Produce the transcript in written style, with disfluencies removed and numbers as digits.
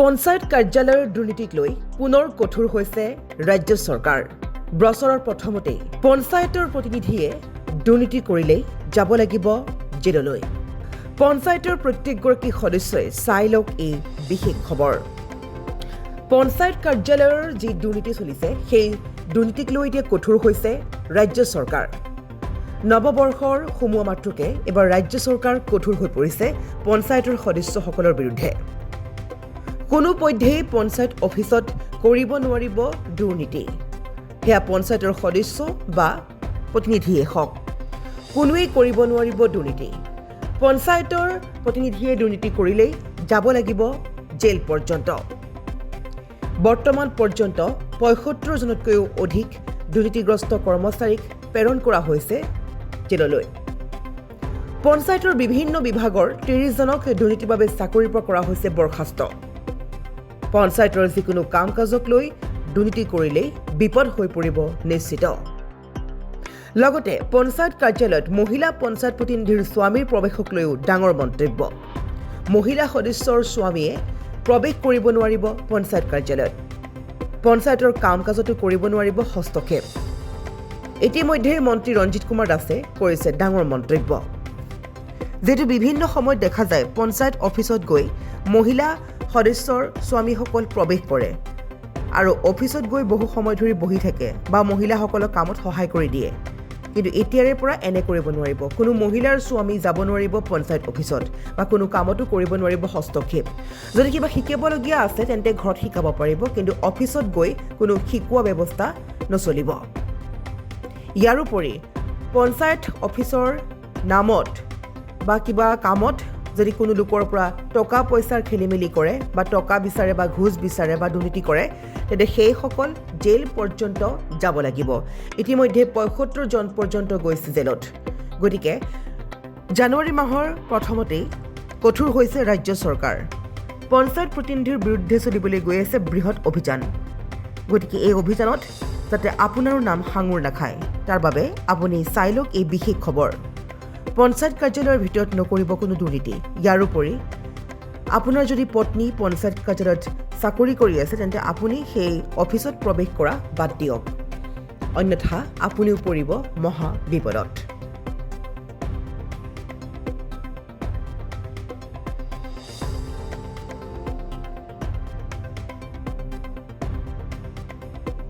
পঞ্চায়ত কাৰ্যালয়ৰ দুৰ্নীতিক লৈ পুনৰ কঠোৰ হৈছে ৰাজ্য চৰকাৰ। বছৰৰ প্ৰথমতেই পঞ্চায়তৰ প্ৰতিনিধিয়ে দুৰ্নীতি কৰিলেই যাব লাগিব জেললৈ। পঞ্চায়তৰ প্ৰত্যেকগৰাকী সদস্যই চাই লওক এই বিশেষ খবৰ। পঞ্চায়ত কাৰ্যালয়ৰ যি দুৰ্নীতি চলিছে সেই দুৰ্নীতিক লৈ এতিয়া কঠোৰ হৈছে ৰাজ্য চৰকাৰ। নৱবৰ্ষৰ সোমোৱা মাত্ৰকে এবাৰ ৰাজ্য চৰকাৰ কঠোৰ হৈ পৰিছে পঞ্চায়তৰ সদস্যসকলৰ বিৰুদ্ধে। কোনোপধ্যেই পঞ্চায়ত অফিচত কৰিব নোৱাৰিব দুৰ্নীতি, সেয়া পঞ্চায়তৰ সদস্য বা প্ৰতিনিধিয়ে হওক, কোনোৱেই কৰিব নোৱাৰিব দুৰ্নীতি। পঞ্চায়তৰ প্ৰতিনিধিয়ে দুৰ্নীতি কৰিলেই যাব লাগিব জেল পৰ্যন্ত। বৰ্তমান পৰ্যন্ত ৭৫জনতকৈও অধিক দুৰ্নীতিগ্ৰস্ত কৰ্মচাৰীক প্ৰেৰণ কৰা হৈছে জেললৈ। পঞ্চায়তৰ বিভিন্ন বিভাগৰ ৩০জনক দুৰ্নীতিৰ বাবে চাকৰিৰ পৰা কৰা হৈছে বৰ্খাস্ত। পঞ্চায়তৰ যিকোনো কাম কাজক লৈ দুৰ্নীতি কৰিলেই বিপদ হৈ পৰিব নিশ্চিত। লগতে পঞ্চায়ত কাৰ্যালয়ত মহিলা পঞ্চায়ত প্ৰতিনিধিৰ স্বামীৰ প্ৰৱেশক লৈও ডাঙৰ মন্তব্য। মহিলা সদস্যৰ স্বামীয়ে প্ৰৱেশ কৰিব নোৱাৰিব পঞ্চায়ত কাৰ্যালয়ত। পঞ্চায়তৰ কাম কাজতো কৰিব নোৱাৰিব হস্তক্ষেপ। ইতিমধ্যে মন্ত্ৰী ৰঞ্জিত কুমাৰ দাসে কৰিছে ডাঙৰ মন্তব্য। যিটো বিভিন্ন সময়ত দেখা যায় পঞ্চায়ত অফিচত গৈ মহিলা সদস্যৰ স্বামীসকল প্ৰৱেশ কৰে আৰু অফিচত গৈ বহু সময় ধৰি বহি থাকে বা মহিলাসকলক কামত সহায় কৰি দিয়ে। কিন্তু এতিয়াৰে পৰা এনে কৰিব নোৱাৰিব। কোনো মহিলাৰ স্বামী যাব নোৱাৰিব পঞ্চায়ত অফিচত বা কোনো কামতো কৰিব নোৱাৰিব হস্তক্ষেপ। যদি কিবা শিকিবলগীয়া আছে তেন্তে ঘৰত শিকাব পাৰিব, কিন্তু অফিচত গৈ কোনো শিকোৱা ব্যৱস্থা নচলিব। ইয়াৰোপৰি পঞ্চায়ত অফিচৰ নামত বা কিবা কামত যদি কোনো লোকৰ পৰা টকা পইচাৰ খেলিমেলি কৰে বা টকা বিচাৰে বা ঘোচ বিচাৰে বা দুৰ্নীতি কৰে, তেন্তে সেইসকল জেল পৰ্যন্ত যাব লাগিব। ইতিমধ্যে ৭৫জন পৰ্যন্ত গৈছে জেলত। গতিকে জানুৱাৰী মাহৰ প্ৰথমতেই কঠোৰ হৈছে ৰাজ্য চৰকাৰ। পঞ্চায়ত প্ৰতিনিধিৰ বিৰুদ্ধে চলিবলৈ গৈ আছে বৃহৎ অভিযান। গতিকে এই অভিযানত যাতে আপোনাৰো নাম সাঙুৰ নাখায়, তাৰ বাবে আপুনি চাই লওক এই বিশেষ খবৰ। পঞ্চায়ত কাৰ্যালয়ৰ ভিতৰত নকৰিব কোনো দুৰ্নীতি। ইয়াৰোপৰি আপোনাৰ যদি পত্নী পঞ্চায়ত কাৰ্যালয়ত চাকৰি কৰি আছে তেন্তে আপুনি সেই অফিচত প্ৰৱেশ কৰা বাদ দিয়ক, অন্যথা আপুনিও পৰিব মহা বিপদত।